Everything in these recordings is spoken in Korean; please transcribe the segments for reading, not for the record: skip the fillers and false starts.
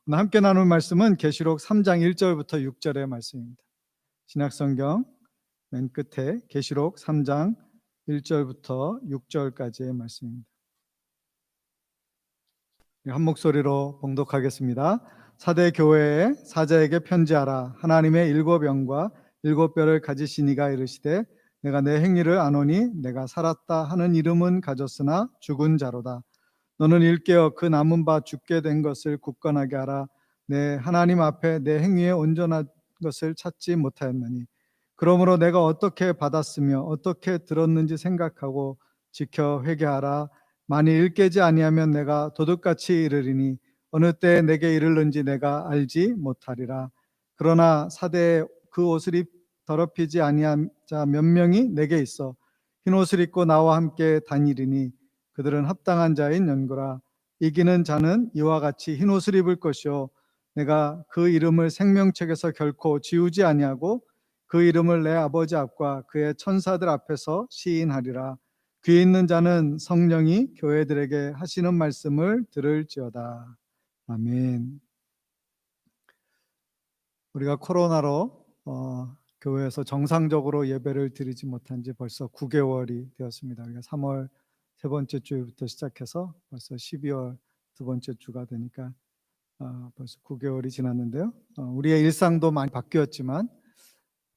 오늘 함께 나눌 말씀은 계시록 3장 1절부터 6절의 말씀입니다. 신약성경 맨 끝에 계시록 3장 1절부터 6절까지의 말씀입니다. 한 목소리로 봉독하겠습니다. 사대 교회의 사자에게 편지하라. 하나님의 일곱 영과 일곱 뼈를 가지신 이가 이르시되 내가 내 행위를 아노니 내가 살았다 하는 이름은 가졌으나 죽은 자로다. 너는 일깨어 그 남은 바 죽게 된 것을 굳건하게 하라. 내 하나님 앞에 내 행위에 온전한 것을 찾지 못하였느니 그러므로 내가 어떻게 받았으며 어떻게 들었는지 생각하고 지켜 회개하라. 만일 일깨지 아니하면 내가 도둑같이 이르리니 어느 때에 내게 이르는지 내가 알지 못하리라. 그러나 사대에 그 옷을 더럽히지 아니한 자 몇 명이 내게 있어 흰 옷을 입고 나와 함께 다니리니 그들은 합당한 자인 연고라. 이기는 자는 이와 같이 흰 옷을 입을 것이요 내가 그 이름을 생명책에서 결코 지우지 아니하고 그 이름을 내 아버지 앞과 그의 천사들 앞에서 시인하리라. 귀 있는 자는 성령이 교회들에게 하시는 말씀을 들을지어다. 아멘. 우리가 코로나로 교회에서 정상적으로 예배를 드리지 못한 지 벌써 9개월이 되었습니다. 우리가 3월 세 번째 주부터 시작해서 벌써 12월 두 번째 주가 되니까 벌써 9개월이 지났는데요. 우리의 일상도 많이 바뀌었지만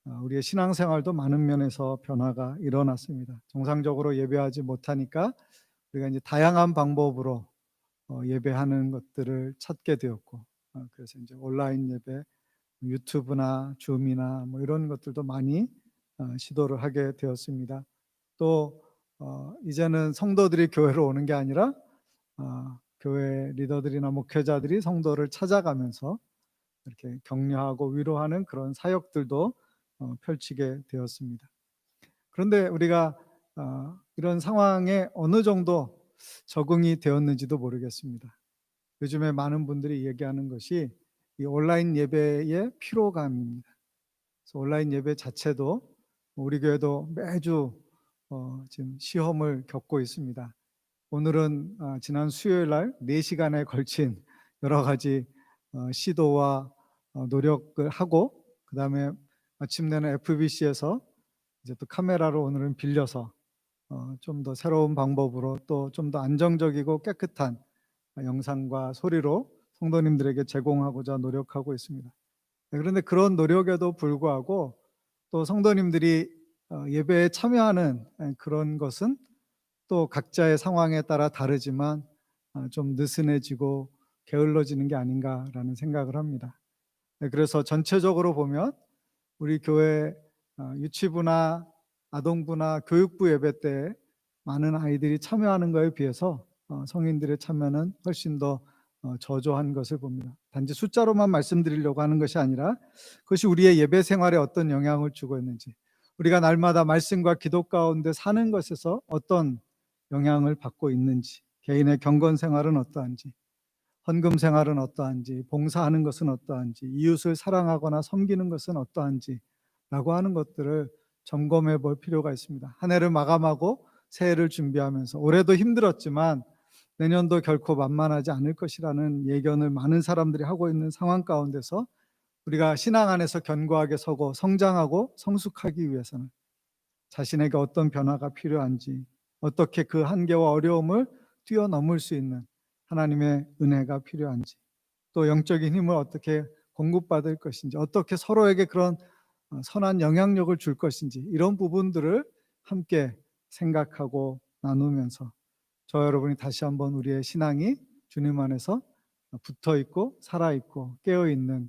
우리의 신앙생활도 많은 면에서 변화가 일어났습니다. 정상적으로 예배하지 못하니까 우리가 이제 다양한 방법으로 예배하는 것들을 찾게 되었고, 그래서 이제 온라인 예배, 유튜브나 줌이나 뭐 이런 것들도 많이 시도를 하게 되었습니다. 또 이제는 성도들이 교회로 오는 게 아니라 교회 리더들이나 목회자들이 성도를 찾아가면서 이렇게 격려하고 위로하는 그런 사역들도 펼치게 되었습니다. 그런데 우리가 이런 상황에 어느 정도 적응이 되었는지도 모르겠습니다. 요즘에 많은 분들이 얘기하는 것이 이 온라인 예배의 피로감입니다. 그래서 온라인 예배 자체도 우리 교회도 매주 지금 시험을 겪고 있습니다. 오늘은 지난 수요일 날 4시간에 걸친 여러 가지 시도와 노력을 하고, 그 다음에 마침내는 FBC에서 이제 또 카메라로 오늘은 빌려서 좀 더 새로운 방법으로 또 좀 더 안정적이고 깨끗한 영상과 소리로 성도님들에게 제공하고자 노력하고 있습니다. 그런데 그런 노력에도 불구하고 또 성도님들이 예배에 참여하는 그런 것은 또 각자의 상황에 따라 다르지만 좀 느슨해지고 게을러지는 게 아닌가라는 생각을 합니다. 그래서 전체적으로 보면 우리 교회 유치부나 아동부나 교육부 예배 때 많은 아이들이 참여하는 것에 비해서 성인들의 참여는 훨씬 더 저조한 것을 봅니다. 단지 숫자로만 말씀드리려고 하는 것이 아니라 그것이 우리의 예배 생활에 어떤 영향을 주고 있는지, 우리가 날마다 말씀과 기도 가운데 사는 것에서 어떤 영향을 받고 있는지, 개인의 경건 생활은 어떠한지, 헌금 생활은 어떠한지, 봉사하는 것은 어떠한지, 이웃을 사랑하거나 섬기는 것은 어떠한지 라고 하는 것들을 점검해 볼 필요가 있습니다. 한 해를 마감하고 새해를 준비하면서 올해도 힘들었지만 내년도 결코 만만하지 않을 것이라는 예견을 많은 사람들이 하고 있는 상황 가운데서 우리가 신앙 안에서 견고하게 서고 성장하고 성숙하기 위해서는 자신에게 어떤 변화가 필요한지, 어떻게 그 한계와 어려움을 뛰어넘을 수 있는 하나님의 은혜가 필요한지, 또 영적인 힘을 어떻게 공급받을 것인지, 어떻게 서로에게 그런 선한 영향력을 줄 것인지, 이런 부분들을 함께 생각하고 나누면서 저 여러분이 다시 한번 우리의 신앙이 주님 안에서 붙어있고 살아있고 깨어있는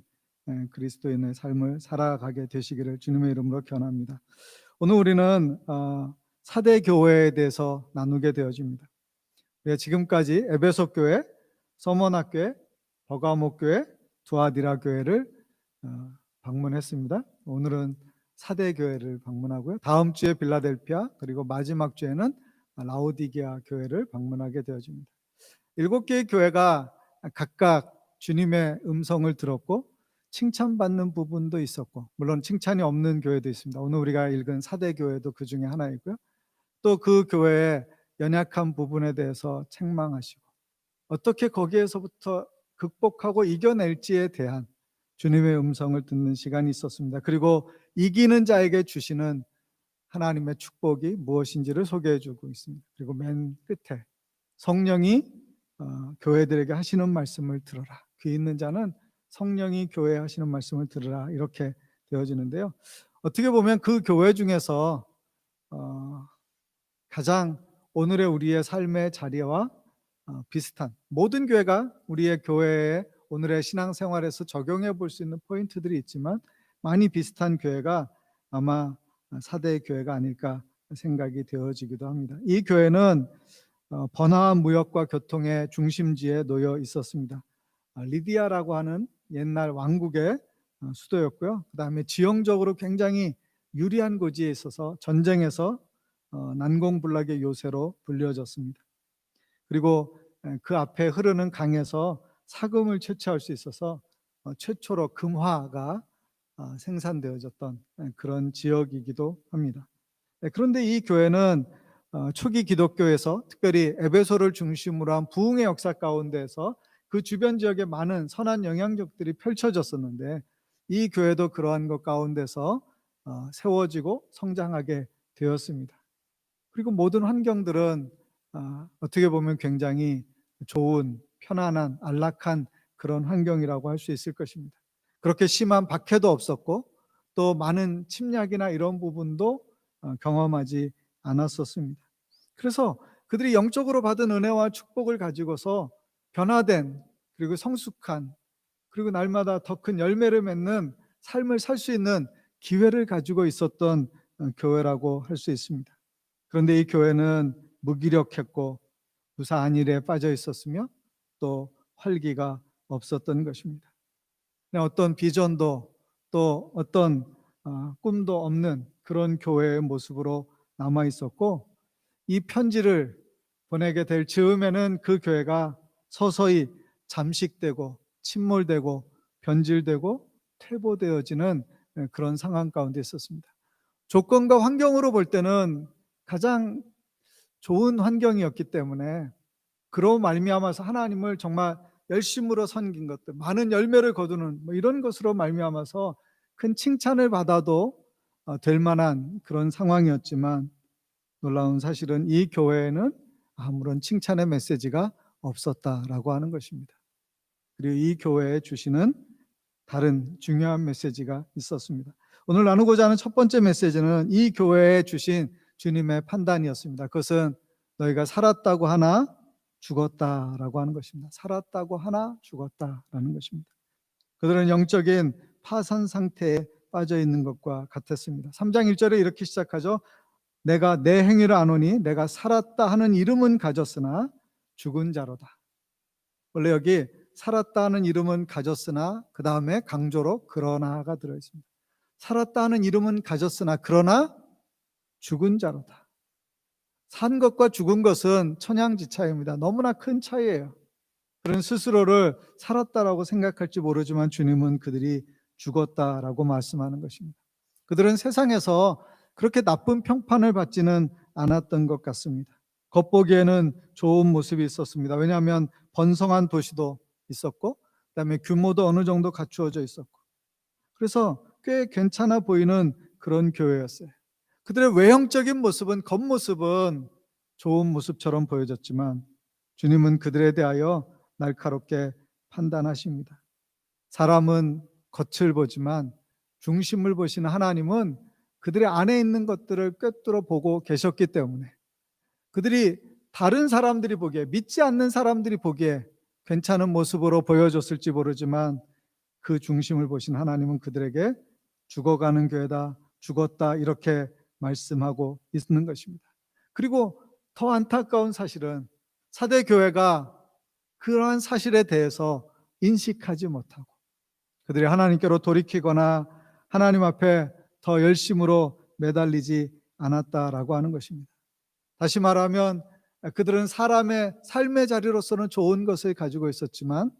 그리스도인의 삶을 살아가게 되시기를 주님의 이름으로 권합니다. 오늘 우리는 사대 교회에 대해서 나누게 되어집니다. 우리가 지금까지 에베소 교회, 서머나 교회, 버가모 교회, 두아디라 교회를 방문했습니다. 오늘은 사대 교회를 방문하고요. 다음 주에 빌라델피아, 그리고 마지막 주에는 라오디게아 교회를 방문하게 되어집니다. 7개의 교회가 각각 주님의 음성을 들었고 칭찬받는 부분도 있었고, 물론 칭찬이 없는 교회도 있습니다. 오늘 우리가 읽은 사대 교회도 그 중에 하나이고요. 또 그 교회의 연약한 부분에 대해서 책망하시고 어떻게 거기에서부터 극복하고 이겨낼지에 대한 주님의 음성을 듣는 시간이 있었습니다. 그리고 이기는 자에게 주시는 하나님의 축복이 무엇인지를 소개해 주고 있습니다. 그리고 맨 끝에 성령이 교회들에게 하시는 말씀을 들어라. 귀 있는 자는 성령이 교회에 하시는 말씀을 들으라. 이렇게 되어지는데요. 어떻게 보면 그 교회 중에서 가장 오늘의 우리의 삶의 자리와 비슷한, 모든 교회가 우리의 교회에 오늘의 신앙생활에서 적용해 볼 수 있는 포인트들이 있지만 많이 비슷한 교회가 아마 사대 교회가 아닐까 생각이 되어지기도 합니다. 이 교회는 번화한 무역과 교통의 중심지에 놓여 있었습니다. 리디아라고 하는 옛날 왕국의 수도였고요. 그 다음에 지형적으로 굉장히 유리한 고지에 있어서 전쟁에서 난공불락의 요새로 불려졌습니다. 그리고 그 앞에 흐르는 강에서 사금을 채취할 수 있어서 최초로 금화가 생산되어졌던 그런 지역이기도 합니다. 그런데 이 교회는 초기 기독교에서 특별히 에베소를 중심으로 한 부흥의 역사 가운데에서 그 주변 지역에 많은 선한 영향력들이 펼쳐졌었는데 이 교회도 그러한 것 가운데서 세워지고 성장하게 되었습니다. 그리고 모든 환경들은 어떻게 보면 굉장히 좋은, 편안한, 안락한 그런 환경이라고 할 수 있을 것입니다. 그렇게 심한 박해도 없었고 또 많은 침략이나 이런 부분도 경험하지 않았었습니다. 그래서 그들이 영적으로 받은 은혜와 축복을 가지고서 변화된, 그리고 성숙한, 그리고 날마다 더 큰 열매를 맺는 삶을 살 수 있는 기회를 가지고 있었던 교회라고 할 수 있습니다. 그런데 이 교회는 무기력했고 무사한 일에 빠져 있었으며 또 활기가 없었던 것입니다. 어떤 비전도 또 어떤 꿈도 없는 그런 교회의 모습으로 남아 있었고, 이 편지를 보내게 될 즈음에는 그 교회가 서서히 잠식되고 침몰되고 변질되고 퇴보되어지는 그런 상황 가운데 있었습니다. 조건과 환경으로 볼 때는 가장 좋은 환경이었기 때문에 그로 말미암아서 하나님을 정말 열심으로 섬긴 것들, 많은 열매를 거두는 이런 것으로 말미암아서 큰 칭찬을 받아도 될 만한 그런 상황이었지만, 놀라운 사실은 이 교회에는 아무런 칭찬의 메시지가 없었다라고 하는 것입니다. 그리고 이 교회에 주시는 다른 중요한 메시지가 있었습니다. 오늘 나누고자 하는 첫 번째 메시지는 이 교회에 주신 주님의 판단이었습니다. 그것은 너희가 살았다고 하나 죽었다라고 하는 것입니다. 살았다고 하나 죽었다라는 것입니다. 그들은 영적인 파산 상태에 빠져 있는 것과 같았습니다. 3장 1절에 이렇게 시작하죠. 내가 내 행위를 아노니 내가 살았다 하는 이름은 가졌으나 죽은 자로다. 원래 여기 살았다 하는 이름은 가졌으나 그 다음에 강조로 그러나가 들어있습니다. 살았다 하는 이름은 가졌으나 그러나 죽은 자로다. 산 것과 죽은 것은 천양지차입니다. 너무나 큰 차이예요. 그런 스스로를 살았다라고 생각할지 모르지만 주님은 그들이 죽었다라고 말씀하는 것입니다. 그들은 세상에서 그렇게 나쁜 평판을 받지는 않았던 것 같습니다. 겉보기에는 좋은 모습이 있었습니다. 왜냐하면 번성한 도시도 있었고 그다음에 규모도 어느 정도 갖추어져 있었고, 그래서 꽤 괜찮아 보이는 그런 교회였어요. 그들의 외형적인 모습은, 겉모습은 좋은 모습처럼 보여졌지만 주님은 그들에 대하여 날카롭게 판단하십니다. 사람은 겉을 보지만 중심을 보시는 하나님은 그들의 안에 있는 것들을 꿰뚫어 보고 계셨기 때문에 그들이 다른 사람들이 보기에, 믿지 않는 사람들이 보기에 괜찮은 모습으로 보여줬을지 모르지만 그 중심을 보신 하나님은 그들에게 죽어가는 교회다, 죽었다 이렇게 말씀하고 있는 것입니다. 그리고 더 안타까운 사실은 사대 교회가 그러한 사실에 대해서 인식하지 못하고 그들이 하나님께로 돌이키거나 하나님 앞에 더 열심으로 매달리지 않았다라고 하는 것입니다. 다시 말하면 그들은 사람의 삶의 자리로서는 좋은 것을 가지고 있었지만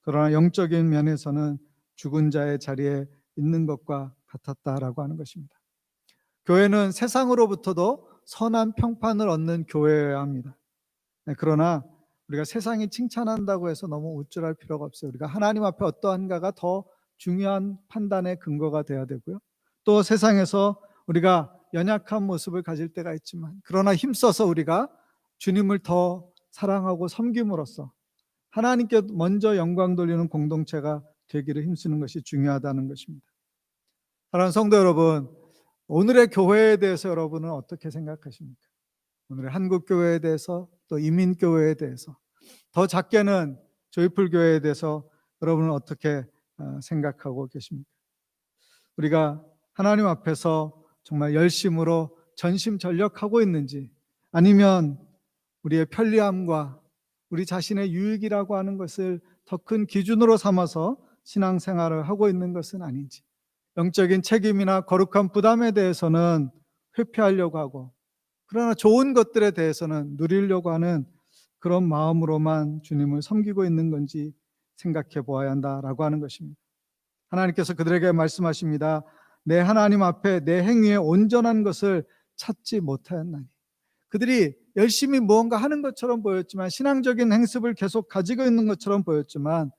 그러나 영적인 면에서는 죽은 자의 자리에 있는 것과 같았다라고 하는 것입니다. 교회는 세상으로부터도 선한 평판을 얻는 교회여야 합니다. 그러나 우리가 세상이 칭찬한다고 해서 너무 우쭐할 필요가 없어요. 우리가 하나님 앞에 어떠한가가 더 중요한 판단의 근거가 돼야 되고요. 또 세상에서 우리가 연약한 모습을 가질 때가 있지만, 그러나 힘써서 우리가 주님을 더 사랑하고 섬김으로써 하나님께 먼저 영광 돌리는 공동체가 되기를 힘쓰는 것이 중요하다는 것입니다. 사랑하는 성도 여러분, 오늘의 교회에 대해서 여러분은 어떻게 생각하십니까? 오늘의 한국교회에 대해서, 또 이민교회에 대해서, 더 작게는 조이풀교회에 대해서 여러분은 어떻게 생각하고 계십니까? 우리가 하나님 앞에서 정말 열심으로 전심전력하고 있는지, 아니면 우리의 편리함과 우리 자신의 유익이라고 하는 것을 더 큰 기준으로 삼아서 신앙생활을 하고 있는 것은 아닌지, 영적인 책임이나 거룩한 부담에 대해서는 회피하려고 하고, 그러나 좋은 것들에 대해서는 누리려고 하는 그런 마음으로만 주님을 섬기고 있는 건지 생각해 보아야 한다라고 하는 것입니다. 하나님께서 그들에게 말씀하십니다. 내 하나님 앞에 내 행위에 온전한 것을 찾지 못하였나니. 그들이 열심히 무언가 하는 것처럼 보였지만, 신앙적인 행습을 계속 가지고 있는 것처럼 보였지만,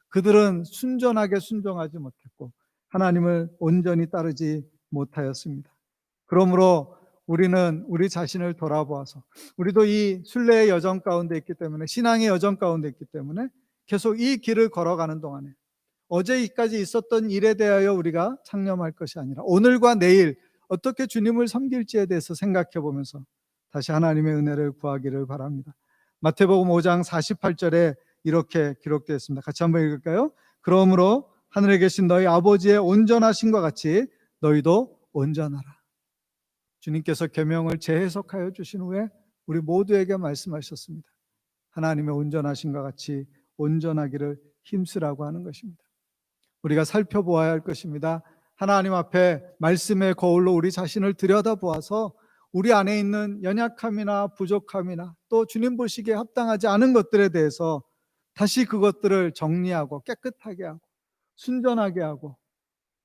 그들은 순전하게 순종하지 못했고 하나님을 온전히 따르지 못하였습니다. 그러므로 우리는 우리 자신을 돌아보아서, 우리도 이 순례의 여정 가운데 있기 때문에, 신앙의 여정 가운데 있기 때문에 계속 이 길을 걸어가는 동안에 어제까지 있었던 일에 대하여 우리가 창념할 것이 아니라 오늘과 내일 어떻게 주님을 섬길지에 대해서 생각해 보면서 다시 하나님의 은혜를 구하기를 바랍니다. 마태복음 5장 48절에 이렇게 기록되어 있습니다. 같이 한번 읽을까요? 그러므로 하늘에 계신 너희 아버지의 온전하심과 같이 너희도 온전하라. 주님께서 계명을 재해석하여 주신 후에 우리 모두에게 말씀하셨습니다. 하나님의 온전하심과 같이 온전하기를 힘쓰라고 하는 것입니다. 우리가 살펴보아야 할 것입니다. 하나님 앞에 말씀의 거울로 우리 자신을 들여다보아서 우리 안에 있는 연약함이나 부족함이나 또 주님 보시기에 합당하지 않은 것들에 대해서 다시 그것들을 정리하고 깨끗하게 하고 순전하게 하고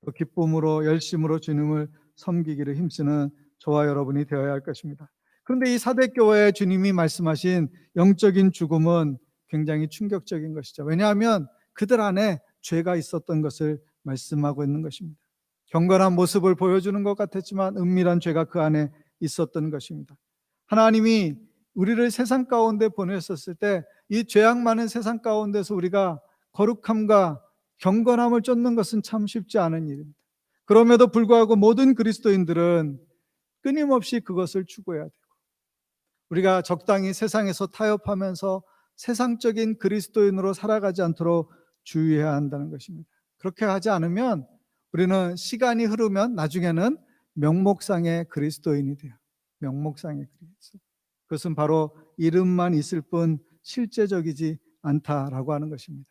또 기쁨으로 열심으로 주님을 섬기기를 힘쓰는 저와 여러분이 되어야 할 것입니다. 그런데 이 사대교회에 주님이 말씀하신 영적인 죽음은 굉장히 충격적인 것이죠. 왜냐하면 그들 안에 죄가 있었던 것을 말씀하고 있는 것입니다. 경건한 모습을 보여주는 것 같았지만 은밀한 죄가 그 안에 있었던 것입니다. 하나님이 우리를 세상 가운데 보냈었을 때 이 죄악 많은 세상 가운데서 우리가 거룩함과 경건함을 쫓는 것은 참 쉽지 않은 일입니다. 그럼에도 불구하고 모든 그리스도인들은 끊임없이 그것을 추구해야 되고, 우리가 적당히 세상에서 타협하면서 세상적인 그리스도인으로 살아가지 않도록 주의해야 한다는 것입니다. 그렇게 하지 않으면 우리는 시간이 흐르면 나중에는 명목상의 그리스도인이 돼요. 명목상의 그리스도. 그것은 바로 이름만 있을 뿐 실제적이지 않다라고 하는 것입니다.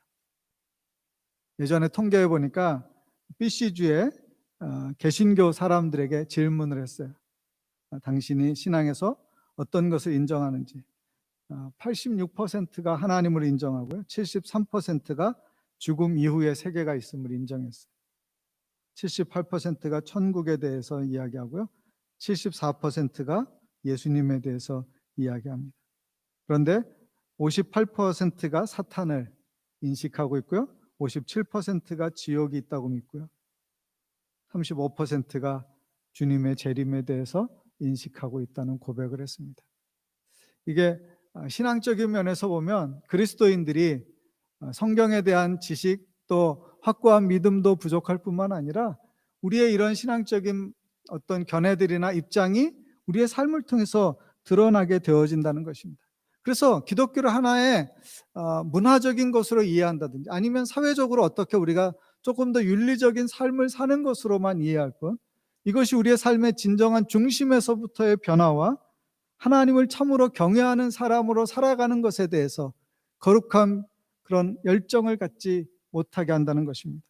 예전에 통계해 보니까 BC주에 개신교 사람들에게 질문을 했어요. 당신이 신앙에서 어떤 것을 인정하는지. 86%가 하나님을 인정하고요, 73%가 죽음 이후에 세계가 있음을 인정했어요. 78%가 천국에 대해서 이야기하고요, 74%가 예수님에 대해서 이야기합니다. 그런데 58%가 사탄을 인식하고 있고요, 57%가 지옥이 있다고 믿고요, 35%가 주님의 재림에 대해서 인식하고 있다는 고백을 했습니다. 이게 신앙적인 면에서 보면 그리스도인들이 성경에 대한 지식 또 확고한 믿음도 부족할 뿐만 아니라 우리의 이런 신앙적인 어떤 견해들이나 입장이 우리의 삶을 통해서 드러나게 되어진다는 것입니다. 그래서 기독교를 하나의 문화적인 것으로 이해한다든지 아니면 사회적으로 어떻게 우리가 조금 더 윤리적인 삶을 사는 것으로만 이해할 뿐, 이것이 우리의 삶의 진정한 중심에서부터의 변화와 하나님을 참으로 경외하는 사람으로 살아가는 것에 대해서 거룩한 그런 열정을 갖지 못하게 한다는 것입니다.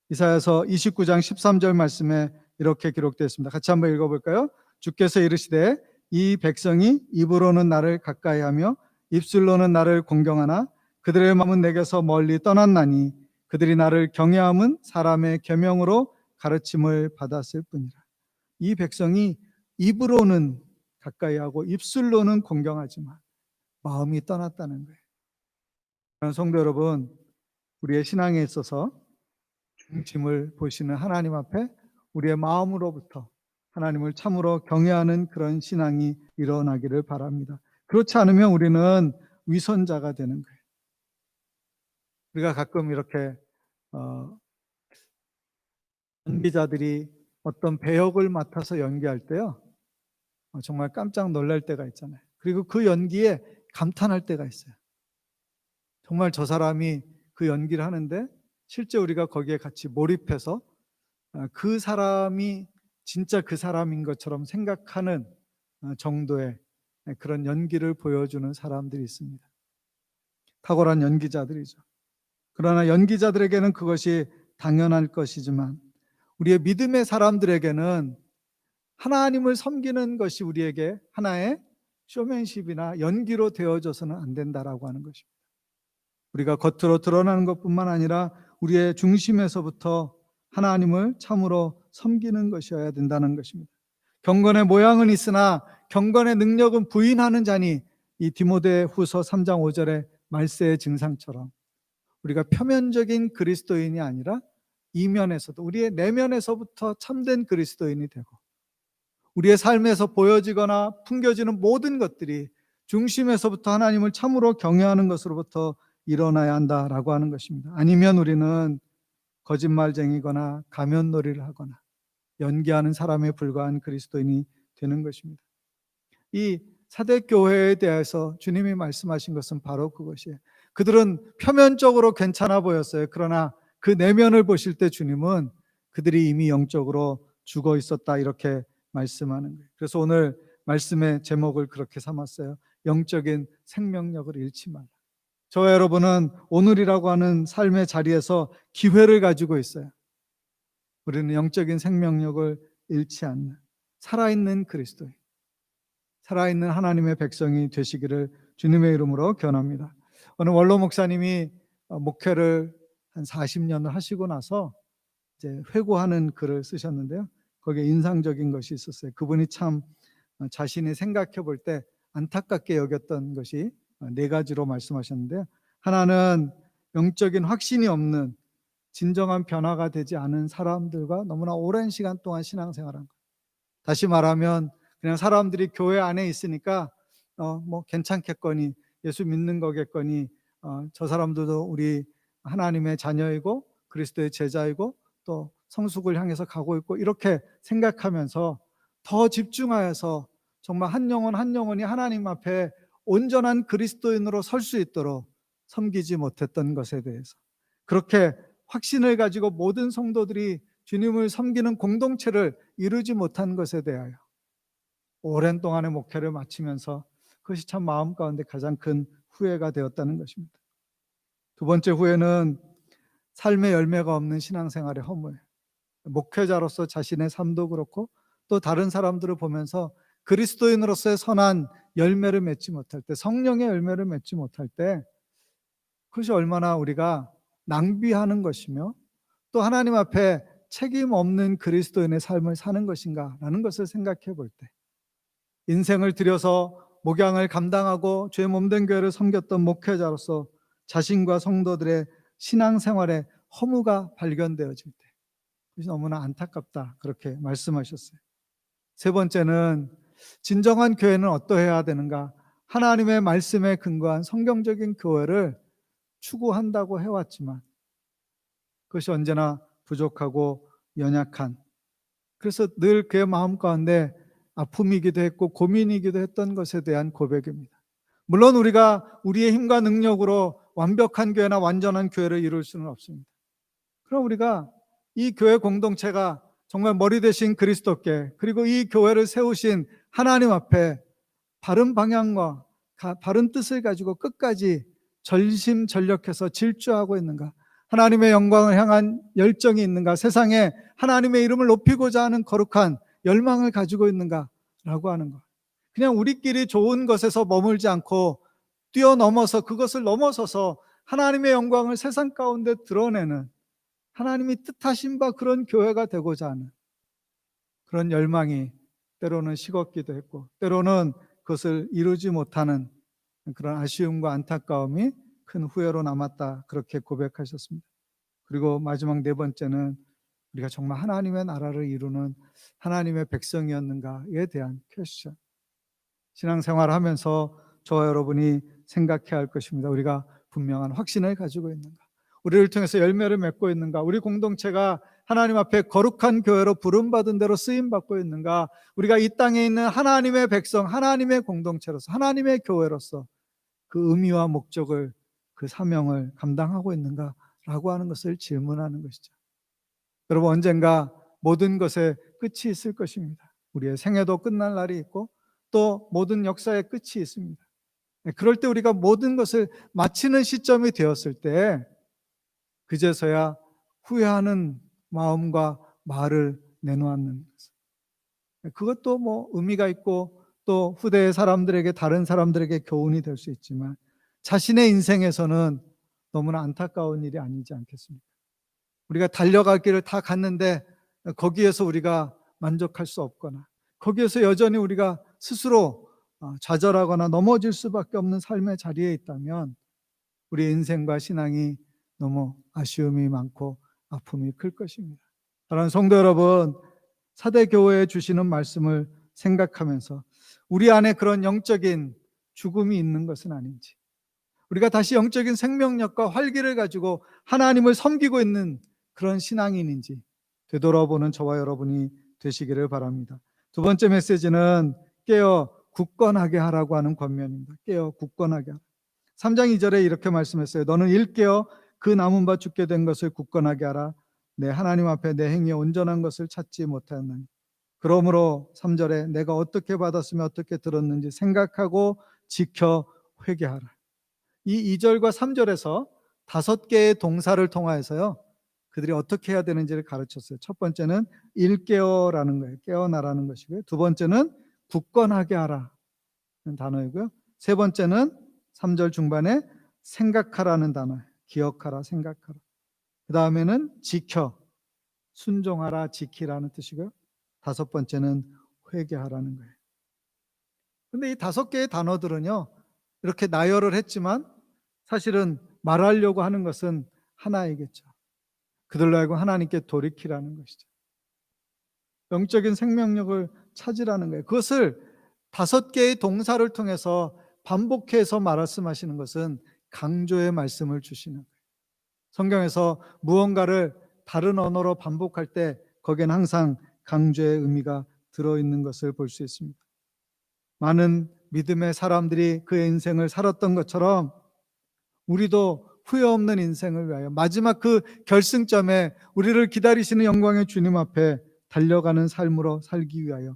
이사야서 29장 13절 말씀에 이렇게 기록되어 있습니다. 같이 한번 읽어볼까요? 주께서 이르시되 이 백성이 입으로는 나를 가까이하며 입술로는 나를 공경하나 그들의 마음은 내게서 멀리 떠났나니 그들이 나를 경외함은 사람의 계명으로 가르침을 받았을 뿐이라. 이 백성이 입으로는 가까이하고 입술로는 공경하지만 마음이 떠났다는 거예요. 성도 여러분, 우리의 신앙에 있어서 중심을 보시는 하나님 앞에 우리의 마음으로부터 하나님을 참으로 경외하는 그런 신앙이 일어나기를 바랍니다. 그렇지 않으면 우리는 위선자가 되는 거예요. 우리가 가끔 이렇게 연기자들이 어떤 배역을 맡아서 연기할 때요, 정말 깜짝 놀랄 때가 있잖아요. 그리고 그 연기에 감탄할 때가 있어요. 정말 저 사람이 그 연기를 하는데 실제 우리가 거기에 같이 몰입해서 그 사람이 진짜 그 사람인 것처럼 생각하는 정도의 그런 연기를 보여주는 사람들이 있습니다. 탁월한 연기자들이죠. 그러나 연기자들에게는 그것이 당연할 것이지만 우리의 믿음의 사람들에게는 하나님을 섬기는 것이 우리에게 하나의 쇼맨십이나 연기로 되어져서는 안 된다라고 하는 것입니다. 우리가 겉으로 드러나는 것뿐만 아니라 우리의 중심에서부터 하나님을 참으로 섬기는 것이어야 된다는 것입니다. 경건의 모양은 있으나 경건의 능력은 부인하는 자니, 이 디모데후서 3장 5절의 말세의 증상처럼 우리가 표면적인 그리스도인이 아니라 이면에서도 우리의 내면에서부터 참된 그리스도인이 되고 우리의 삶에서 보여지거나 풍겨지는 모든 것들이 중심에서부터 하나님을 참으로 경외하는 것으로부터 일어나야 한다라고 하는 것입니다. 아니면 우리는 거짓말쟁이거나 가면놀이를 하거나 연기하는 사람에 불과한 그리스도인이 되는 것입니다. 이 사대교회에 대해서 주님이 말씀하신 것은 바로 그것이에요. 그들은 표면적으로 괜찮아 보였어요. 그러나 그 내면을 보실 때 주님은 그들이 이미 영적으로 죽어 있었다, 이렇게 말씀하는 거예요. 그래서 오늘 말씀의 제목을 그렇게 삼았어요. 영적인 생명력을 잃지 말라. 저와 여러분은 오늘이라고 하는 삶의 자리에서 기회를 가지고 있어요. 우리는 영적인 생명력을 잃지 않는 살아있는 그리스도인, 살아있는 하나님의 백성이 되시기를 주님의 이름으로 권합니다. 오늘 원로 목사님이 목회를 한 40년을 하시고 나서 이제 회고하는 글을 쓰셨는데요. 거기에 인상적인 것이 있었어요. 그분이 참 자신이 생각해 볼 때 안타깝게 여겼던 것이 네 가지로 말씀하셨는데요. 하나는 영적인 확신이 없는 진정한 변화가 되지 않은 사람들과 너무나 오랜 시간 동안 신앙생활한 거예요. 다시 말하면 그냥 사람들이 교회 안에 있으니까 뭐 괜찮겠거니, 예수 믿는 거겠거니, 저 사람들도 우리 하나님의 자녀이고 그리스도의 제자이고 또 성숙을 향해서 가고 있고, 이렇게 생각하면서 더 집중하여서 정말 한 영혼 한 영혼이 하나님 앞에 온전한 그리스도인으로 설 수 있도록 섬기지 못했던 것에 대해서, 그렇게 확신을 가지고 모든 성도들이 주님을 섬기는 공동체를 이루지 못한 것에 대하여 오랜 동안의 목회를 마치면서 그것이 참 마음 가운데 가장 큰 후회가 되었다는 것입니다. 두 번째 후회는 삶의 열매가 없는 신앙생활의 허무예요. 목회자로서 자신의 삶도 그렇고 또 다른 사람들을 보면서 그리스도인으로서의 선한 열매를 맺지 못할 때, 성령의 열매를 맺지 못할 때, 그것이 얼마나 우리가 낭비하는 것이며 또 하나님 앞에 책임 없는 그리스도인의 삶을 사는 것인가라는 것을 생각해 볼 때, 인생을 들여서 목양을 감당하고 죄 몸된 교회를 섬겼던 목회자로서 자신과 성도들의 신앙생활에 허무가 발견되어질 때 그것이 너무나 안타깝다, 그렇게 말씀하셨어요. 세 번째는 진정한 교회는 어떠해야 되는가? 하나님의 말씀에 근거한 성경적인 교회를 추구한다고 해왔지만 그것이 언제나 부족하고 연약한, 그래서 늘 그의 마음 가운데 아픔이기도 했고 고민이기도 했던 것에 대한 고백입니다. 물론 우리가 우리의 힘과 능력으로 완벽한 교회나 완전한 교회를 이룰 수는 없습니다. 그럼 우리가 이 교회 공동체가 정말 머리 되신 그리스도께, 그리고 이 교회를 세우신 하나님 앞에 바른 방향과 바른 뜻을 가지고 끝까지 전심전력해서 질주하고 있는가? 하나님의 영광을 향한 열정이 있는가? 세상에 하나님의 이름을 높이고자 하는 거룩한 열망을 가지고 있는가라고 하는 것. 그냥 우리끼리 좋은 것에서 머물지 않고 뛰어넘어서, 그것을 넘어서서 하나님의 영광을 세상 가운데 드러내는, 하나님이 뜻하신 바 그런 교회가 되고자 하는 그런 열망이 때로는 식었기도 했고 때로는 그것을 이루지 못하는 그런 아쉬움과 안타까움이 큰 후회로 남았다, 그렇게 고백하셨습니다. 그리고 마지막 네 번째는 우리가 정말 하나님의 나라를 이루는 하나님의 백성이었는가에 대한 퀘스천. 신앙생활을 하면서 저와 여러분이 생각해야 할 것입니다. 우리가 분명한 확신을 가지고 있는가? 우리를 통해서 열매를 맺고 있는가? 우리 공동체가 하나님 앞에 거룩한 교회로 부름받은 대로 쓰임받고 있는가? 우리가 이 땅에 있는 하나님의 백성, 하나님의 공동체로서, 하나님의 교회로서 그 의미와 목적을, 그 사명을 감당하고 있는가라고 하는 것을 질문하는 것이죠. 여러분, 언젠가 모든 것에 끝이 있을 것입니다. 우리의 생애도 끝날 날이 있고 또 모든 역사의 끝이 있습니다. 그럴 때 우리가 모든 것을 마치는 시점이 되었을 때 그제서야 후회하는 마음과 말을 내놓는 것. 그것도 뭐 의미가 있고 또 후대의 사람들에게, 다른 사람들에게 교훈이 될 수 있지만 자신의 인생에서는 너무나 안타까운 일이 아니지 않겠습니까? 우리가 달려갈 길을 다 갔는데 거기에서 우리가 만족할 수 없거나 거기에서 여전히 우리가 스스로 좌절하거나 넘어질 수밖에 없는 삶의 자리에 있다면 우리 인생과 신앙이 너무 아쉬움이 많고 아픔이 클 것입니다. 사랑하는 성도 여러분, 사대교회에 주시는 말씀을 생각하면서 우리 안에 그런 영적인 죽음이 있는 것은 아닌지, 우리가 다시 영적인 생명력과 활기를 가지고 하나님을 섬기고 있는 그런 신앙인인지 되돌아보는 저와 여러분이 되시기를 바랍니다. 두 번째 메시지는 깨어 굳건하게 하라고 하는 권면입니다. 깨어 굳건하게 하라. 3장 2절에 이렇게 말씀했어요. 너는 일깨어 그 남은 바 죽게 된 것을 굳건하게 하라. 내 하나님 앞에 내 행위에 온전한 것을 찾지 못하였느니. 그러므로 3절에 내가 어떻게 받았으며 어떻게 들었는지 생각하고 지켜 회개하라. 이 2절과 3절에서 5개의 동사를 통하여서요, 그들이 어떻게 해야 되는지를 가르쳤어요. 첫 번째는 일깨어라는 거예요. 깨어나라는 것이고요. 두 번째는 굳건하게 하라는 단어이고요. 세 번째는 3절 중반에 생각하라는 단어, 기억하라, 생각하라. 그 다음에는 지켜, 순종하라, 지키라는 뜻이고요. 다섯 번째는 회개하라는 거예요. 근데 이 5개의 단어들은요, 이렇게 나열을 했지만 사실은 말하려고 하는 것은 하나이겠죠. 그들로 하여금 하나님께 돌이키라는 것이죠. 영적인 생명력을 찾으라는 거예요. 그것을 5개의 동사를 통해서 반복해서 말씀하시는 것은 강조의 말씀을 주시는 거예요. 성경에서 무언가를 다른 언어로 반복할 때 거기에는 항상 강조의 의미가 들어있는 것을 볼 수 있습니다. 많은 믿음의 사람들이 그의 인생을 살았던 것처럼 우리도 후회 없는 인생을 위하여 마지막 그 결승점에 우리를 기다리시는 영광의 주님 앞에 달려가는 삶으로 살기 위하여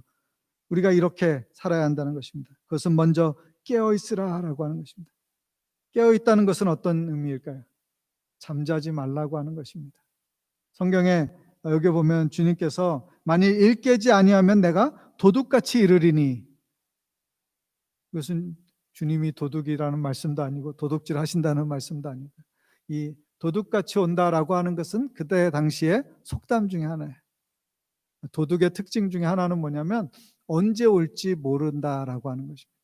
우리가 이렇게 살아야 한다는 것입니다. 그것은 먼저 깨어있으라라고 하는 것입니다. 깨어있다는 것은 어떤 의미일까요? 잠자지 말라고 하는 것입니다. 성경에 여기 보면 주님께서 만일 일깨지 아니하면 내가 도둑같이 이르리니, 이것은 주님이 도둑이라는 말씀도 아니고 도둑질 하신다는 말씀도 아니고, 이 도둑같이 온다라고 하는 것은 그때 당시에 속담 중에 하나예요. 도둑의 특징 중에 하나는 뭐냐면 언제 올지 모른다라고 하는 것입니다.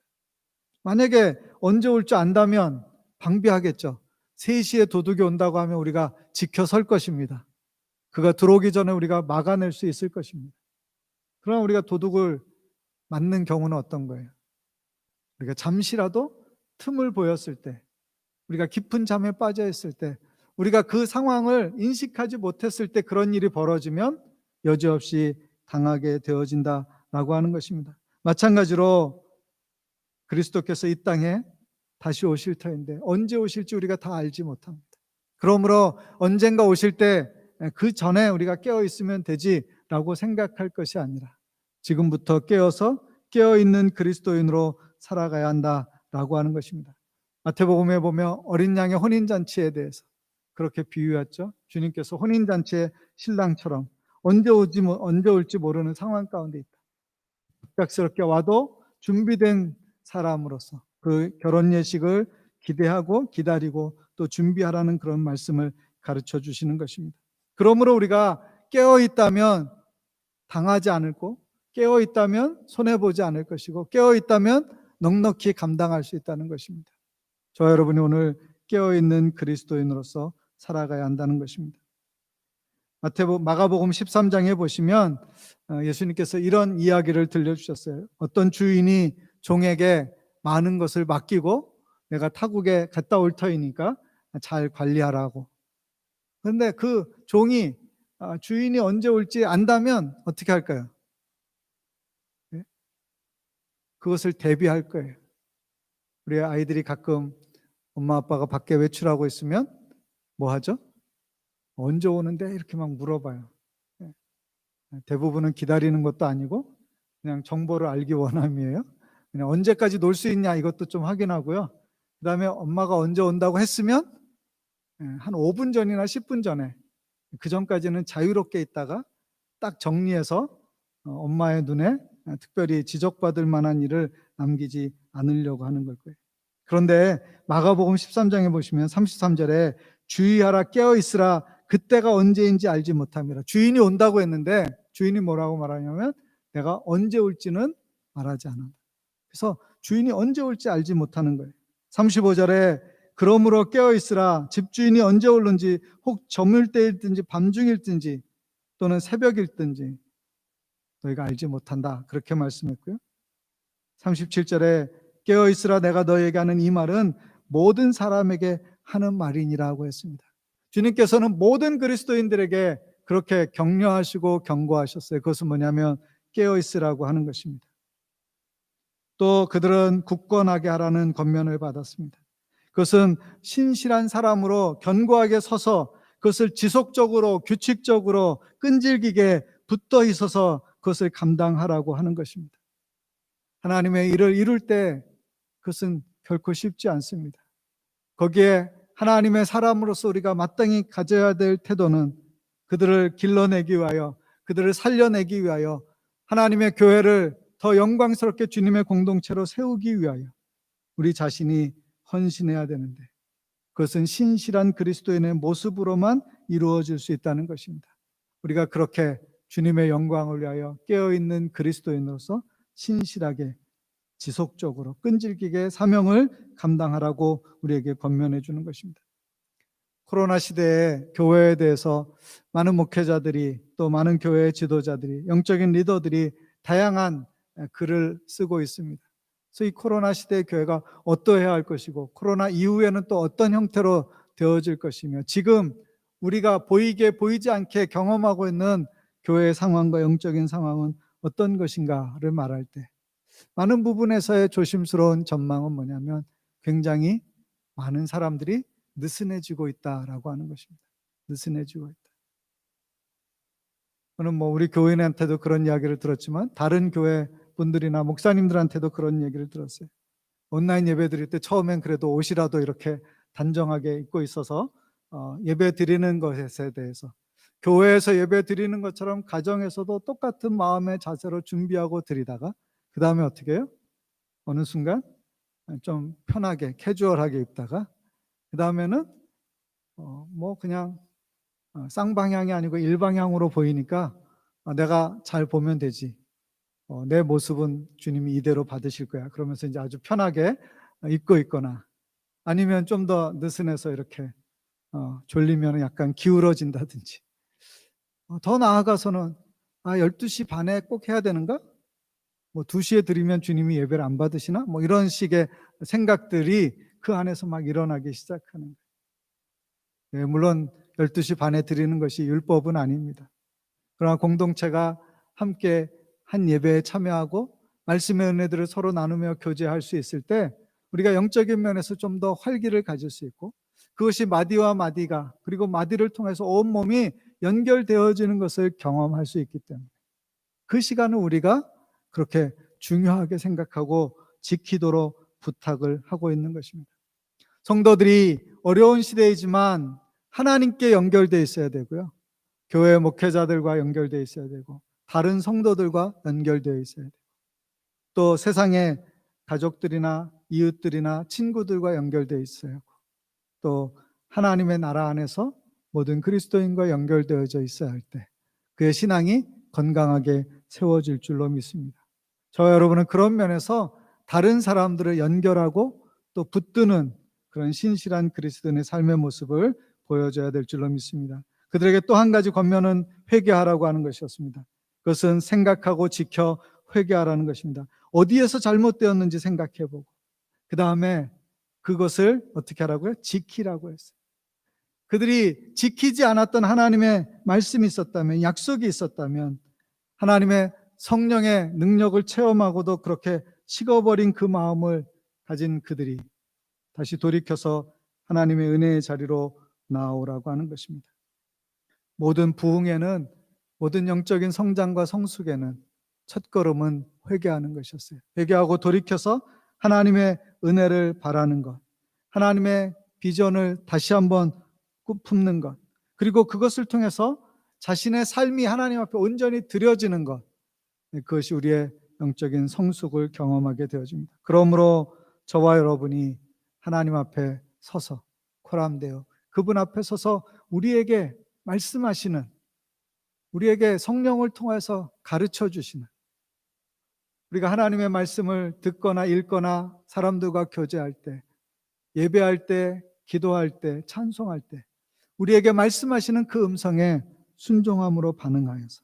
만약에 언제 올 줄 안다면 방비하겠죠. 3시에 도둑이 온다고 하면 우리가 지켜설 것입니다. 그가 들어오기 전에 우리가 막아낼 수 있을 것입니다. 그러나 우리가 도둑을 맞는 경우는 어떤 거예요? 우리가 잠시라도 틈을 보였을 때, 우리가 깊은 잠에 빠져 있을 때, 우리가 그 상황을 인식하지 못했을 때 그런 일이 벌어지면 여지없이 당하게 되어진다라고 하는 것입니다. 마찬가지로 그리스도께서 이 땅에 다시 오실 터인데 언제 오실지 우리가 다 알지 못합니다. 그러므로 언젠가 오실 때 그 전에 우리가 깨어 있으면 되지라고 생각할 것이 아니라 지금부터 깨어서 깨어있는 그리스도인으로 살아가야 한다라고 하는 것입니다. 마태복음에 보면 어린 양의 혼인잔치에 대해서 그렇게 비유했죠. 주님께서 혼인잔치의 신랑처럼 언제 올지 모르는 상황 가운데 있다. 갑작스럽게 와도 준비된 사람으로서 그 결혼 예식을 기대하고 기다리고 또 준비하라는 그런 말씀을 가르쳐 주시는 것입니다. 그러므로 우리가 깨어 있다면 당하지 않고, 깨어 있다면 손해 보지 않을 것이고, 깨어 있다면 넉넉히 감당할 수 있다는 것입니다. 저와 여러분이 오늘 깨어있는 그리스도인으로서 살아가야 한다는 것입니다. 마가복음 13장에 보시면 예수님께서 이런 이야기를 들려주셨어요. 어떤 주인이 종에게 많은 것을 맡기고 내가 타국에 갔다 올 터이니까 잘 관리하라고. 그런데 그 종이 주인이 언제 올지 안다면 어떻게 할까요? 네? 그것을 대비할 거예요. 우리 아이들이 가끔 엄마 아빠가 밖에 외출하고 있으면 뭐 하죠? 언제 오는데? 이렇게 막 물어봐요. 네. 대부분은 기다리는 것도 아니고 그냥 정보를 알기 원함이에요. 그냥 언제까지 놀 수 있냐 이것도 좀 확인하고요. 그 다음에 엄마가 언제 온다고 했으면 한 5분 전이나 10분 전에, 그 전까지는 자유롭게 있다가 딱 정리해서 엄마의 눈에 특별히 지적받을 만한 일을 남기지 않으려고 하는 걸 거예요. 그런데 마가복음 13장에 보시면 33절에 주의하라, 깨어있으라, 그때가 언제인지 알지 못함이라. 주인이 온다고 했는데 주인이 뭐라고 말하냐면 내가 언제 올지는 말하지 않아. 그래서 주인이 언제 올지 알지 못하는 거예요. 35절에 그러므로 깨어있으라, 집주인이 언제 올는지, 혹 저물 때일든지 밤중일든지 또는 새벽일든지 너희가 알지 못한다, 그렇게 말씀했고요. 37절에 깨어있으라, 내가 너희에게 하는 이 말은 모든 사람에게 하는 말이니라고 했습니다. 주님께서는 모든 그리스도인들에게 그렇게 격려하시고 경고하셨어요. 그것은 뭐냐면 깨어있으라고 하는 것입니다. 또 그들은 굳건하게 하라는 권면을 받았습니다. 그것은 신실한 사람으로 견고하게 서서 그것을 지속적으로 규칙적으로 끈질기게 붙어 있어서 그것을 감당하라고 하는 것입니다. 하나님의 일을 이룰 때 그것은 결코 쉽지 않습니다. 거기에 하나님의 사람으로서 우리가 마땅히 가져야 될 태도는 그들을 길러내기 위하여, 그들을 살려내기 위하여, 하나님의 교회를 더 영광스럽게 주님의 공동체로 세우기 위하여 우리 자신이 헌신해야 되는데, 그것은 신실한 그리스도인의 모습으로만 이루어질 수 있다는 것입니다. 우리가 그렇게 주님의 영광을 위하여 깨어있는 그리스도인으로서 신실하게 지속적으로 끈질기게 사명을 감당하라고 우리에게 권면해 주는 것입니다. 코로나 시대에 교회에 대해서 많은 목회자들이, 또 많은 교회의 지도자들이, 영적인 리더들이 다양한 글을 쓰고 있습니다. 그래서 이 코로나 시대의 교회가 어떠해야 할 것이고, 코로나 이후에는 또 어떤 형태로 되어질 것이며, 지금 우리가 보이게 보이지 않게 경험하고 있는 교회의 상황과 영적인 상황은 어떤 것인가를 말할 때 많은 부분에서의 조심스러운 전망은 뭐냐면 굉장히 많은 사람들이 느슨해지고 있다라고 하는 것입니다. 느슨해지고 있다. 저는 우리 교인한테도 그런 이야기를 들었지만 다른 교회 분들이나 목사님들한테도 그런 얘기를 들었어요. 온라인 예배 드릴 때 처음엔 그래도 옷이라도 이렇게 단정하게 입고 있어서 예배 드리는 것에 대해서, 교회에서 예배 드리는 것처럼 가정에서도 똑같은 마음의 자세로 준비하고 드리다가 그 다음에 어떻게 해요? 어느 순간 좀 편하게 캐주얼하게 입다가 그 다음에는 그냥 쌍방향이 아니고 일방향으로 보이니까 내가 잘 보면 되지, 내 모습은 주님이 이대로 받으실 거야, 그러면서 이제 아주 편하게 입고 있거나, 아니면 좀 더 느슨해서 이렇게 졸리면 약간 기울어진다든지, 더 나아가서는 12시 반에 꼭 해야 되는가? 2시에 드리면 주님이 예배를 안 받으시나? 이런 식의 생각들이 그 안에서 막 일어나기 시작하는 거예요. 물론 12시 반에 드리는 것이 율법은 아닙니다. 그러나 공동체가 함께 한 예배에 참여하고 말씀의 은혜들을 서로 나누며 교제할 수 있을 때 우리가 영적인 면에서 좀 더 활기를 가질 수 있고, 그것이 마디와 마디가, 그리고 마디를 통해서 온몸이 연결되어지는 것을 경험할 수 있기 때문에 그 시간을 우리가 그렇게 중요하게 생각하고 지키도록 부탁을 하고 있는 것입니다. 성도들이 어려운 시대이지만 하나님께 연결되어 있어야 되고요, 교회 목회자들과 연결되어 있어야 되고, 다른 성도들과 연결되어 있어야 되고, 또 세상의 가족들이나 이웃들이나 친구들과 연결되어 있어야 하고, 또 하나님의 나라 안에서 모든 그리스도인과 연결되어져 있어야 할 때 그의 신앙이 건강하게 세워질 줄로 믿습니다. 저와 여러분은 그런 면에서 다른 사람들을 연결하고 또 붙드는 그런 신실한 그리스도인의 삶의 모습을 보여줘야 될 줄로 믿습니다. 그들에게 또 한 가지 권면은 회개하라고 하는 것이었습니다. 그것은 생각하고 지켜 회개하라는 것입니다. 어디에서 잘못되었는지 생각해보고 그 다음에 그것을 어떻게 하라고요? 지키라고 했어요. 그들이 지키지 않았던 하나님의 말씀이 있었다면, 약속이 있었다면, 하나님의 성령의 능력을 체험하고도 그렇게 식어버린 그 마음을 가진 그들이 다시 돌이켜서 하나님의 은혜의 자리로 나오라고 하는 것입니다. 모든 부흥에는, 모든 영적인 성장과 성숙에는 첫걸음은 회개하는 것이었어요. 회개하고 돌이켜서 하나님의 은혜를 바라는 것, 하나님의 비전을 다시 한번 꿈품는 것, 그리고 그것을 통해서 자신의 삶이 하나님 앞에 온전히 드려지는 것, 그것이 우리의 영적인 성숙을 경험하게 되어집니다. 그러므로 저와 여러분이 하나님 앞에 서서 코람되어 그분 앞에 서서 우리에게 말씀하시는, 우리에게 성령을 통해서 가르쳐 주시는, 우리가 하나님의 말씀을 듣거나 읽거나 사람들과 교제할 때, 예배할 때, 기도할 때, 찬송할 때 우리에게 말씀하시는 그 음성에 순종함으로 반응하여서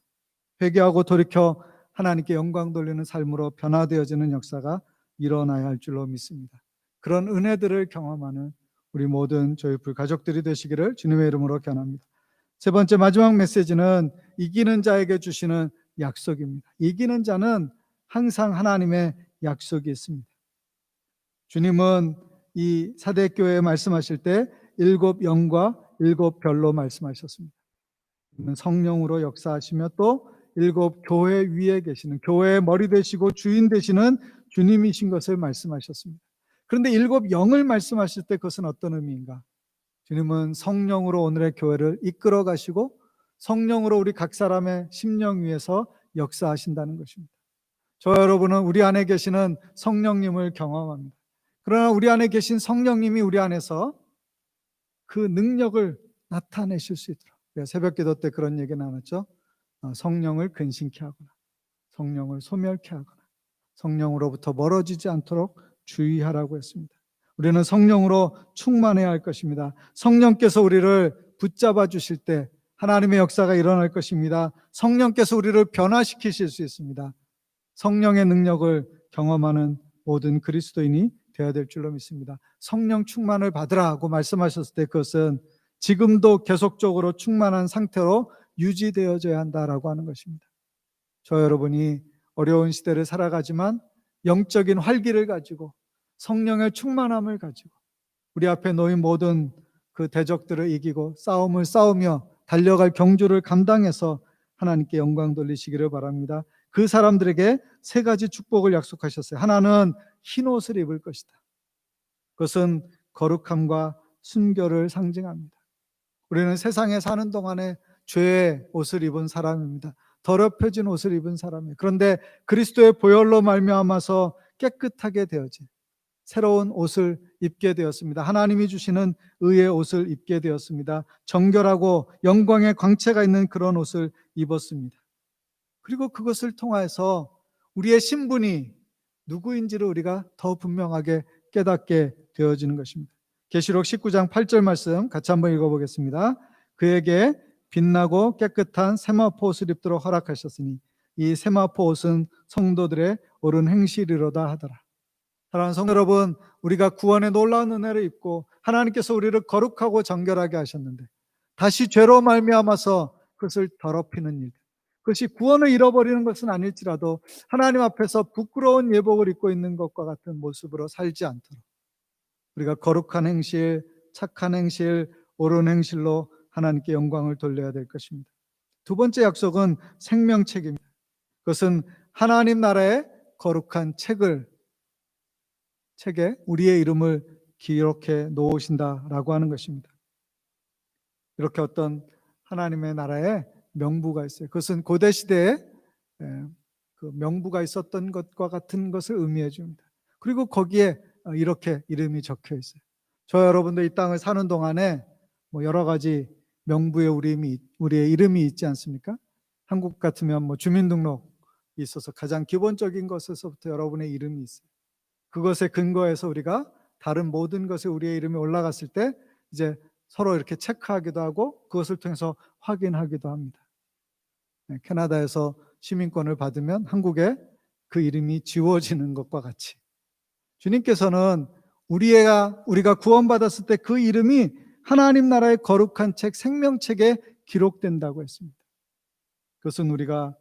회개하고 돌이켜 하나님께 영광 돌리는 삶으로 변화되어지는 역사가 일어나야 할 줄로 믿습니다. 그런 은혜들을 경험하는 우리 모든 조이풀 가족들이 되시기를 주님의 이름으로 권합니다. 세 번째 마지막 메시지는 이기는 자에게 주시는 약속입니다. 이기는 자는 항상 하나님의 약속이 있습니다. 주님은 이 사대교회에 말씀하실 때 7 영과 7 별로 말씀하셨습니다. 성령으로 역사하시며 또 7 교회 위에 계시는, 교회의 머리 되시고 주인 되시는 주님이신 것을 말씀하셨습니다. 그런데 7 영을 말씀하실 때 그것은 어떤 의미인가? 주님은 성령으로 오늘의 교회를 이끌어 가시고 성령으로 우리 각 사람의 심령 위에서 역사하신다는 것입니다. 저와 여러분은 우리 안에 계시는 성령님을 경험합니다. 그러나 우리 안에 계신 성령님이 우리 안에서 그 능력을 나타내실 수 있도록, 새벽 기도 때 그런 얘기 나눴죠. 성령을 근심케 하거나 성령을 소멸케 하거나 성령으로부터 멀어지지 않도록 주의하라고 했습니다. 우리는 성령으로 충만해야 할 것입니다. 성령께서 우리를 붙잡아 주실 때 하나님의 역사가 일어날 것입니다. 성령께서 우리를 변화시키실 수 있습니다. 성령의 능력을 경험하는 모든 그리스도인이 되어야 될 줄로 믿습니다. 성령 충만을 받으라 하고 말씀하셨을 때 그것은 지금도 계속적으로 충만한 상태로 유지되어져야 한다라고 하는 것입니다. 저 여러분이 어려운 시대를 살아가지만 영적인 활기를 가지고 성령의 충만함을 가지고 우리 앞에 놓인 모든 그 대적들을 이기고 싸움을 싸우며 달려갈 경주를 감당해서 하나님께 영광 돌리시기를 바랍니다. 그 사람들에게 3가지 축복을 약속하셨어요. 하나는 흰 옷을 입을 것이다. 그것은 거룩함과 순결을 상징합니다. 우리는 세상에 사는 동안에 죄의 옷을 입은 사람입니다. 더럽혀진 옷을 입은 사람이에요. 그런데 그리스도의 보혈로 말미암아서 깨끗하게 되어진 새로운 옷을 입게 되었습니다. 하나님이 주시는 의의 옷을 입게 되었습니다. 정결하고 영광의 광채가 있는 그런 옷을 입었습니다. 그리고 그것을 통해서 우리의 신분이 누구인지를 우리가 더 분명하게 깨닫게 되어지는 것입니다. 계시록 19장 8절 말씀 같이 한번 읽어보겠습니다. 그에게 빛나고 깨끗한 세마포 옷을 입도록 허락하셨으니 이 세마포 옷은 성도들의 옳은 행실이로다 하더라. 사랑하는 성도 여러분, 우리가 구원의 놀라운 은혜를 입고 하나님께서 우리를 거룩하고 정결하게 하셨는데 다시 죄로 말미암아서 그것을 더럽히는 일, 그것이 구원을 잃어버리는 것은 아닐지라도 하나님 앞에서 부끄러운 예복을 입고 있는 것과 같은 모습으로 살지 않도록 우리가 거룩한 행실, 착한 행실, 옳은 행실로 하나님께 영광을 돌려야 될 것입니다. 두 번째 약속은 생명책입니다. 그것은 하나님 나라의 거룩한 책에 우리의 이름을 기록해 놓으신다라고 하는 것입니다. 이렇게 어떤 하나님의 나라에 명부가 있어요. 그것은 고대 시대에 그 명부가 있었던 것과 같은 것을 의미해 줍니다. 그리고 거기에 이렇게 이름이 적혀 있어요. 저 여러분도 이 땅을 사는 동안에 여러 가지 명부에 우리의 이름이 있지 않습니까? 한국 같으면 주민등록이 있어서 가장 기본적인 것에서부터 여러분의 이름이 있어요. 그것에 근거해서 우리가 다른 모든 것에 우리의 이름이 올라갔을 때 이제 서로 이렇게 체크하기도 하고 그것을 통해서 확인하기도 합니다. 캐나다에서 시민권을 받으면 한국에 그 이름이 지워지는 것과 같이 주님께서는 우리가 구원받았을 때 그 이름이 하나님 나라의 거룩한 책 생명책에 기록된다고 했습니다. 그것은 우리가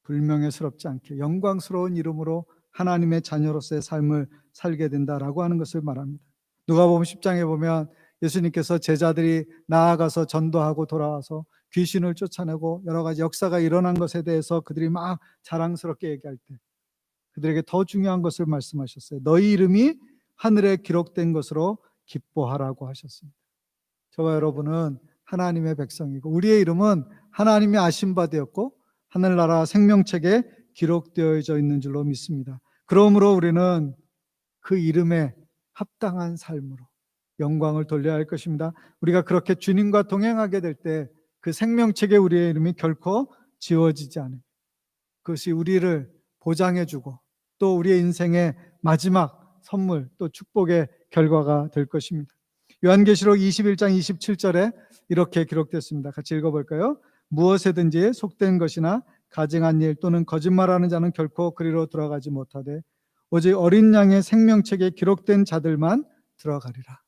불명예스럽지 않게 영광스러운 이름으로 하나님의 자녀로서의 삶을 살게 된다라고 하는 것을 말합니다. 누가복음 10장에 보면 예수님께서 제자들이 나아가서 전도하고 돌아와서 귀신을 쫓아내고 여러 가지 역사가 일어난 것에 대해서 그들이 막 자랑스럽게 얘기할 때 그들에게 더 중요한 것을 말씀하셨어요. 너희 이름이 하늘에 기록된 것으로 기뻐하라고 하셨습니다. 저와 여러분은 하나님의 백성이고 우리의 이름은 하나님이 아신 바 되었고 하늘나라 생명책에 기록되어져 있는 줄로 믿습니다. 그러므로 우리는 그 이름에 합당한 삶으로 영광을 돌려야 할 것입니다. 우리가 그렇게 주님과 동행하게 될 때 그 생명책에 우리의 이름이 결코 지워지지 않아요. 그것이 우리를 보장해주고 또 우리의 인생의 마지막 선물 또 축복의 결과가 될 것입니다. 요한계시록 21장 27절에 이렇게 기록됐습니다. 같이 읽어볼까요? 무엇에든지 속된 것이나 가증한 일 또는 거짓말하는 자는 결코 그리로 들어가지 못하되 오직 어린 양의 생명책에 기록된 자들만 들어가리라.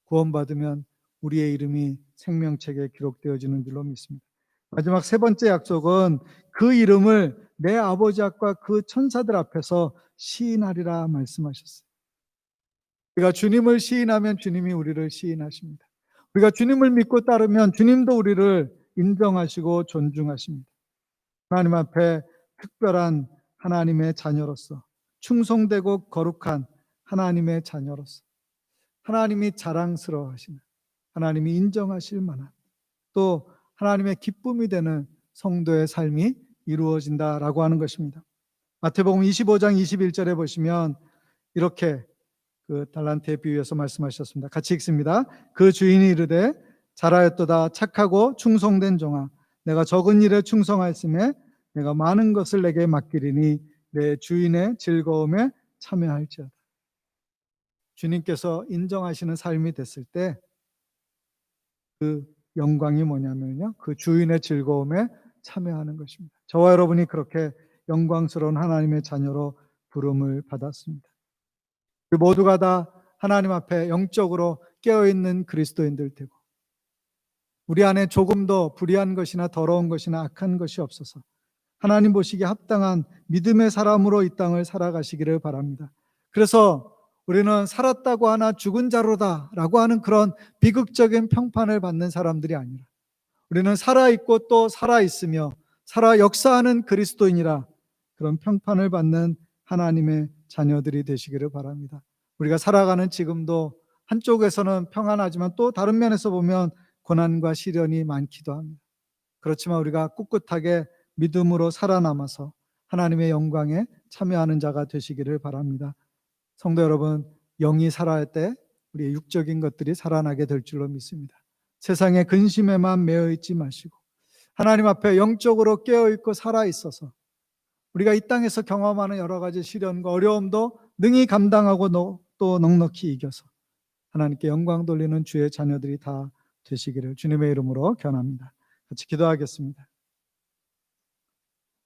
구원받으면 우리의 이름이 생명책에 기록되어지는 줄로 믿습니다. 마지막 세 번째 약속은 그 이름을 내 아버지 앞과 그 천사들 앞에서 시인하리라 말씀하셨어요. 우리가 주님을 시인하면 주님이 우리를 시인하십니다. 우리가 주님을 믿고 따르면 주님도 우리를 인정하시고 존중하십니다. 하나님 앞에 특별한 하나님의 자녀로서 충성되고 거룩한 하나님의 자녀로서 하나님이 자랑스러워하시는 하나님이 인정하실 만한 또 하나님의 기쁨이 되는 성도의 삶이 이루어진다라고 하는 것입니다. 마태복음 25장 21절에 보시면 이렇게 그 달란트의 비유에서 말씀하셨습니다. 같이 읽습니다. 그 주인이 이르되 잘하였도다 착하고 충성된 종아 내가 적은 일에 충성하였음에 내가 많은 것을 내게 맡기리니 내 주인의 즐거움에 참여할지어다. 주님께서 인정하시는 삶이 됐을 때 그 영광이 뭐냐면요, 그 주인의 즐거움에 참여하는 것입니다. 저와 여러분이 그렇게 영광스러운 하나님의 자녀로 부름을 받았습니다. 그 모두가 다 하나님 앞에 영적으로 깨어있는 그리스도인들 되고 우리 안에 조금도 불의한 것이나 더러운 것이나 악한 것이 없어서 하나님 보시기에 합당한 믿음의 사람으로 이 땅을 살아가시기를 바랍니다. 그래서 우리는 살았다고 하나 죽은 자로다 라고 하는 그런 비극적인 평판을 받는 사람들이 아니라 우리는 살아있고 또 살아있으며 살아 역사하는 그리스도인이라 그런 평판을 받는 하나님의 자녀들이 되시기를 바랍니다. 우리가 살아가는 지금도 한쪽에서는 평안하지만 또 다른 면에서 보면 고난과 시련이 많기도 합니다. 그렇지만 우리가 꿋꿋하게 믿음으로 살아남아서 하나님의 영광에 참여하는 자가 되시기를 바랍니다. 성도 여러분, 영이 살아야 때 우리의 육적인 것들이 살아나게 될 줄로 믿습니다. 세상의 근심에만 매여 있지 마시고 하나님 앞에 영적으로 깨어있고 살아있어서 우리가 이 땅에서 경험하는 여러 가지 시련과 어려움도 능히 감당하고 또 넉넉히 이겨서 하나님께 영광 돌리는 주의 자녀들이 다 되시기를 주님의 이름으로 권합니다. 같이 기도하겠습니다.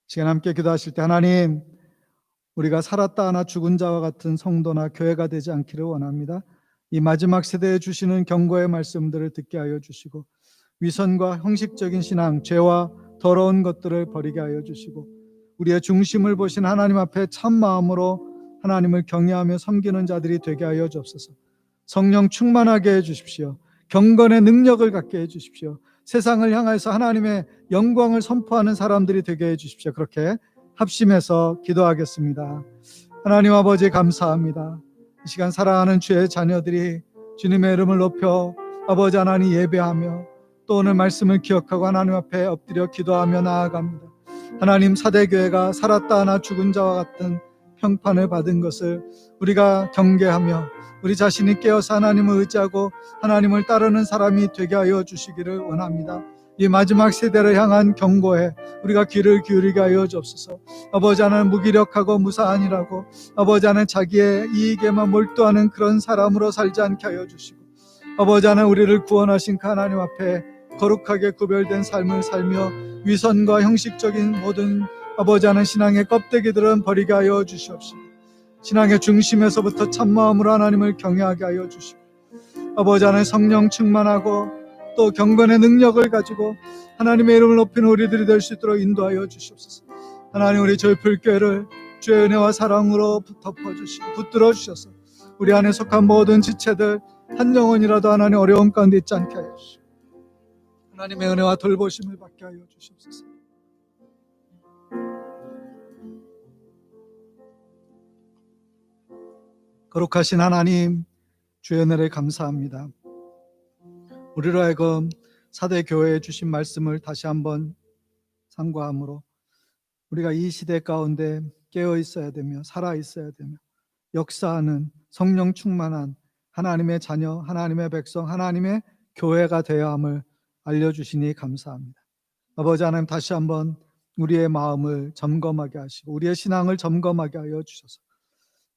시간 함께 기도하실 때 하나님, 우리가 살았다 하나 죽은 자와 같은 성도나 교회가 되지 않기를 원합니다. 이 마지막 세대에 주시는 경고의 말씀들을 듣게 하여 주시고 위선과 형식적인 신앙, 죄와 더러운 것들을 버리게 하여 주시고 우리의 중심을 보신 하나님 앞에 참 마음으로 하나님을 경외하며 섬기는 자들이 되게 하여 주옵소서. 성령 충만하게 해주십시오. 경건의 능력을 갖게 해주십시오. 세상을 향해서 하나님의 영광을 선포하는 사람들이 되게 해주십시오. 그렇게 합심해서 기도하겠습니다. 하나님 아버지 감사합니다. 이 시간 사랑하는 주의 자녀들이 주님의 이름을 높여 아버지 하나님 예배하며 또 오늘 말씀을 기억하고 하나님 앞에 엎드려 기도하며 나아갑니다. 하나님, 사대교회가 살았다 하나 죽은 자와 같은 평판을 받은 것을 우리가 경계하며 우리 자신이 깨어서 하나님을 의지하고 하나님을 따르는 사람이 되게 하여 주시기를 원합니다. 이 마지막 세대를 향한 경고에 우리가 귀를 기울이게 하여 주옵소서. 아버지 하나님, 무기력하고 무사한이라고 아버지 하나님 자기의 이익에만 몰두하는 그런 사람으로 살지 않게 하여 주시고, 아버지 하나님 우리를 구원하신 그 하나님 앞에 거룩하게 구별된 삶을 살며 위선과 형식적인 모든 아버지 하나님 신앙의 껍데기들은 버리게 하여 주시옵시고, 신앙의 중심에서부터 참마음으로 하나님을 경외하게 하여 주시고, 아버지 하나님 성령 충만하고 또 경건의 능력을 가지고 하나님의 이름을 높이는 우리들이 될 수 있도록 인도하여 주시옵소서. 하나님, 우리 저희풀교회를 주의 은혜와 사랑으로 덮어주시고 붙들어 주셔서 우리 안에 속한 모든 지체들 한 영혼이라도 하나님 어려움 가운데 있지 않게 하여 주시고 하나님의 은혜와 돌보심을 받게 하여 주시옵소서. 거룩하신 하나님, 주의 은혜를 감사합니다. 우리로 하여금 사대 교회에 주신 말씀을 다시 한번 상고함으로 우리가 이 시대 가운데 깨어 있어야 되며 살아 있어야 되며 역사하는 성령 충만한 하나님의 자녀, 하나님의 백성, 하나님의 교회가 되어야 함을 알려주시니 감사합니다. 아버지 하나님, 다시 한번 우리의 마음을 점검하게 하시고 우리의 신앙을 점검하게 하여 주셔서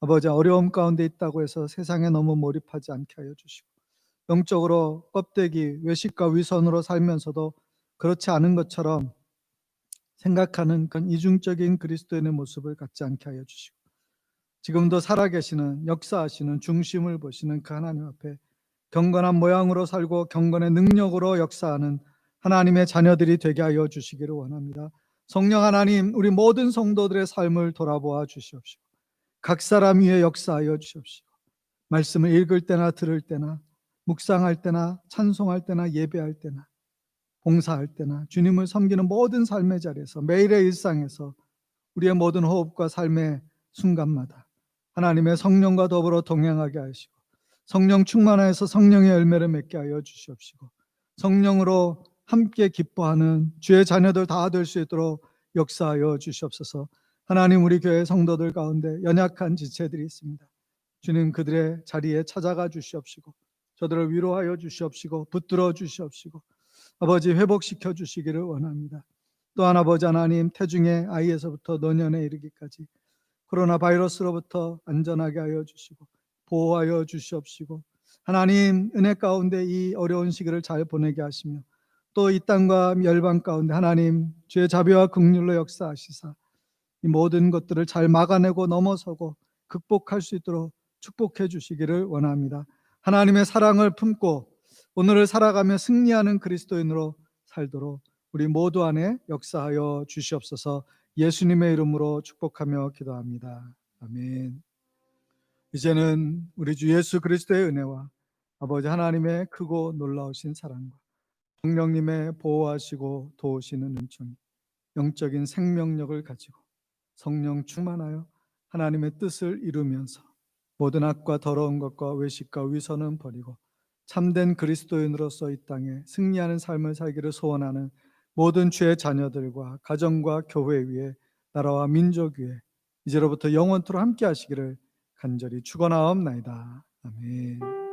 아버지, 어려움 가운데 있다고 해서 세상에 너무 몰입하지 않게 하여 주시고 영적으로 껍데기, 외식과 위선으로 살면서도 그렇지 않은 것처럼 생각하는 그런 이중적인 그리스도인의 모습을 갖지 않게 하여 주시고 지금도 살아계시는, 역사하시는, 중심을 보시는 그 하나님 앞에 경건한 모양으로 살고 경건의 능력으로 역사하는 하나님의 자녀들이 되게 하여 주시기를 원합니다. 성령 하나님, 우리 모든 성도들의 삶을 돌아보아 주시옵시고 각 사람 위에 역사하여 주시옵시고 말씀을 읽을 때나 들을 때나 묵상할 때나 찬송할 때나 예배할 때나 봉사할 때나 주님을 섬기는 모든 삶의 자리에서 매일의 일상에서 우리의 모든 호흡과 삶의 순간마다 하나님의 성령과 더불어 동행하게 하시고 성령 충만하여서 성령의 열매를 맺게 하여 주시옵시고 성령으로 함께 기뻐하는 주의 자녀들 다 될 수 있도록 역사하여 주시옵소서. 하나님, 우리 교회 성도들 가운데 연약한 지체들이 있습니다. 주님, 그들의 자리에 찾아가 주시옵시고 저들을 위로하여 주시옵시고 붙들어 주시옵시고 아버지, 회복시켜 주시기를 원합니다. 또한 아버지 하나님, 태중의 아이에서부터 노년에 이르기까지 코로나 바이러스로부터 안전하게 하여 주시고 보호하여 주시옵시고 하나님, 은혜 가운데 이 어려운 시기를 잘 보내게 하시며 또 이 땅과 멸망 가운데 하나님 주의 자비와 긍휼로 역사하시사 이 모든 것들을 잘 막아내고 넘어서고 극복할 수 있도록 축복해 주시기를 원합니다. 하나님의 사랑을 품고 오늘을 살아가며 승리하는 그리스도인으로 살도록 우리 모두 안에 역사하여 주시옵소서. 예수님의 이름으로 축복하며 기도합니다. 아멘. 이제는 우리 주 예수 그리스도의 은혜와 아버지 하나님의 크고 놀라우신 사랑과 성령님의 보호하시고 도우시는 은총이 영적인 생명력을 가지고 성령 충만하여 하나님의 뜻을 이루면서 모든 악과 더러운 것과 외식과 위선은 버리고 참된 그리스도인으로서 이 땅에 승리하는 삶을 살기를 소원하는 모든 주의 자녀들과 가정과 교회 위에 나라와 민족 위에 이제로부터 영원토록 함께 하시기를 간절히 축원하옵나이다. 아멘.